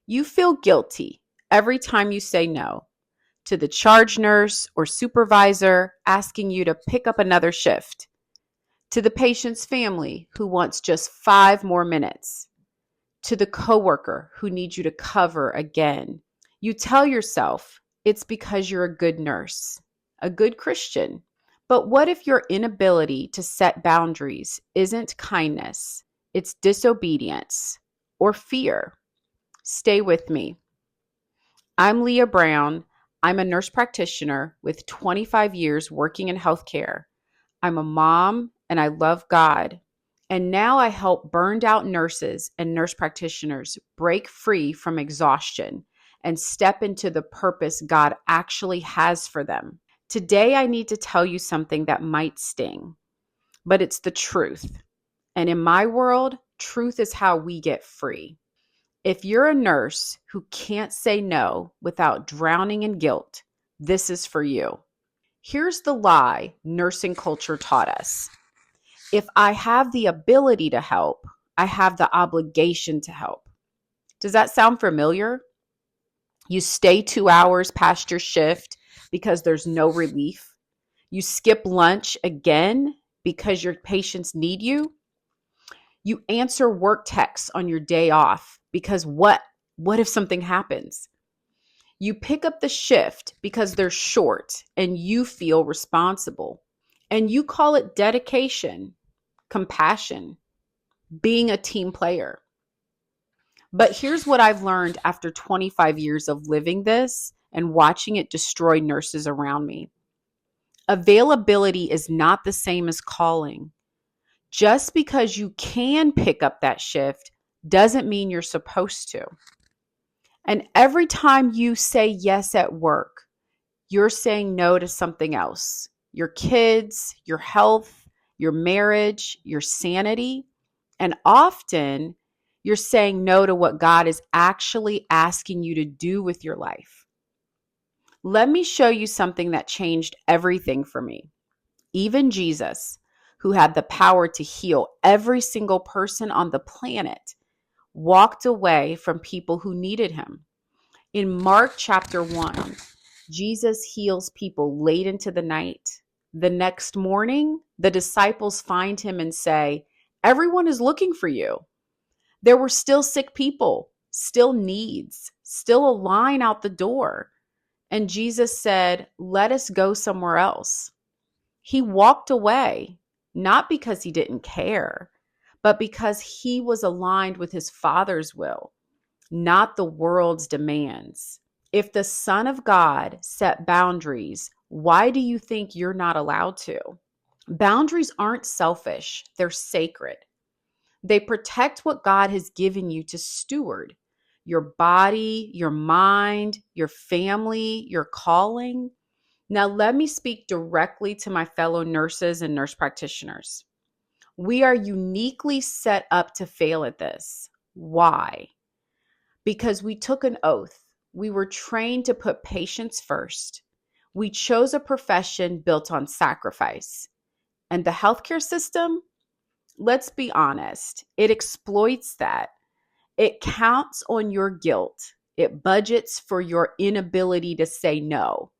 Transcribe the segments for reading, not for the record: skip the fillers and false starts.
You feel guilty every time you say no to the charge nurse or supervisor asking you to pick up another shift, to the patient's family who wants just 5 more minutes, to the coworker who needs you to cover again. You tell yourself it's because you're a good nurse, a good Christian. But what if your inability to set boundaries isn't kindness, it's disobedience or fear? Stay with me. I'm Leah Brown. I'm a nurse practitioner with 25 years working in healthcare. I'm a mom and I love God. And now I help burned out nurses and nurse practitioners break free from exhaustion and step into the purpose God actually has for them. Today, I need to tell you something that might sting, but it's the truth. And in my world, truth is how we get free. If you're a nurse who can't say no without drowning in guilt, this is for you. Here's the lie nursing culture taught us. If I have the ability to help, I have the obligation to help. Does that sound familiar? You stay 2 hours past your shift because there's no relief. You skip lunch again because your patients need you. You answer work texts on your day off because what if something happens? You pick up the shift because they're short and you feel responsible. And you call it dedication, compassion, being a team player. But here's what I've learned after 25 years of living this and watching it destroy nurses around me. Availability is not the same as calling. Just because you can pick up that shift doesn't mean you're supposed to. And every time you say yes at work, you're saying no to something else. Your kids, your health, your marriage, your sanity. And often you're saying no to what God is actually asking you to do with your life. Let me show you something that changed everything for me. Even Jesus, who had the power to heal every single person on the planet, walked away from people who needed him. In Mark chapter 1, Jesus heals people late into the night. The next morning, the disciples find him and say, "Everyone is looking for you." There were still sick people, still needs, still a line out the door. And Jesus said, "Let us go somewhere else." He walked away, not because he didn't care, but because he was aligned with his Father's will, not the world's demands. If the Son of God set boundaries, why do you think you're not allowed to? Boundaries aren't selfish, they're sacred. They protect what God has given you to steward: your body, your mind, your family, your calling. Now, let me speak directly to my fellow nurses and nurse practitioners. We are uniquely set up to fail at this. Why? Because we took an oath. We were trained to put patients first. We chose a profession built on sacrifice. And the healthcare system, let's be honest, it exploits that. It counts on your guilt. It budgets for your inability to say no.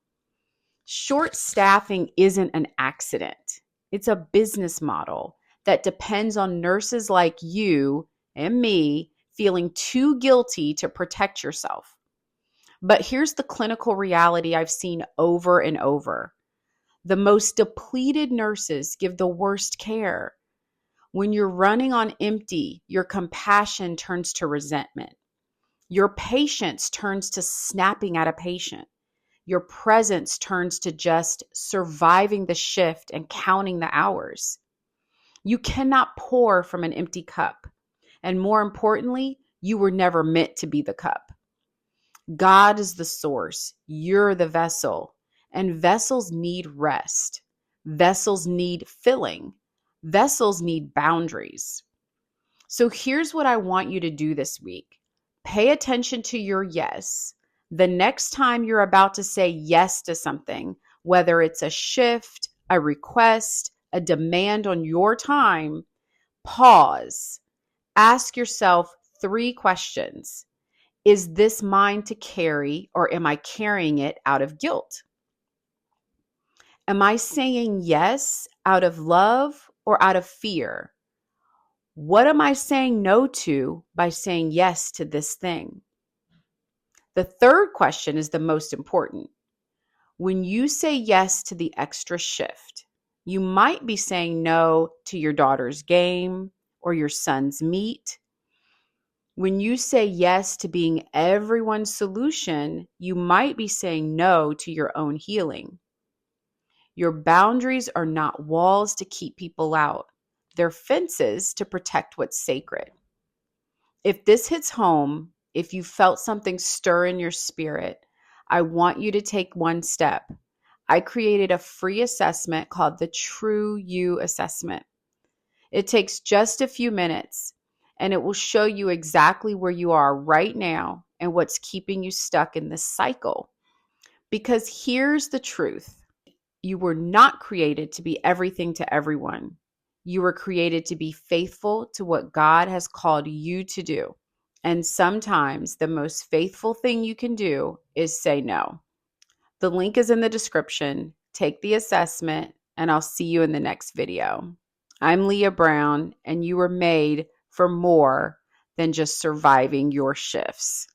Short staffing isn't an accident. It's a business model that depends on nurses like you and me feeling too guilty to protect yourself. But here's the clinical reality I've seen over and over. The most depleted nurses give the worst care. When you're running on empty, your compassion turns to resentment. Your patience turns to snapping at a patient. Your presence turns to just surviving the shift and counting the hours. You cannot pour from an empty cup. And more importantly, you were never meant to be the cup. God is the source. You're the vessel. And vessels need rest. Vessels need filling. Vessels need boundaries. So here's what I want you to do this week. Pay attention to your yes. The next time you're about to say yes to something, whether it's a shift, a request, a demand on your time, pause. Ask yourself 3 questions. Is this mine to carry, or am I carrying it out of guilt? Am I saying yes out of love or out of fear? What am I saying no to by saying yes to this thing? The third question is the most important. When you say yes to the extra shift, you might be saying no to your daughter's game or your son's meet. When you say yes to being everyone's solution, you might be saying no to your own healing. Your boundaries are not walls to keep people out. They're fences to protect what's sacred. If this hits home, if you felt something stir in your spirit, I want you to take one step. I created a free assessment called the True You Assessment. It takes just a few minutes, and it will show you exactly where you are right now and what's keeping you stuck in this cycle. Because here's the truth. You were not created to be everything to everyone. You were created to be faithful to what God has called you to do. And sometimes the most faithful thing you can do is say no. The link is in the description. Take the assessment, and I'll see you in the next video. I'm Leah Brown, and you were made for more than just surviving your shifts.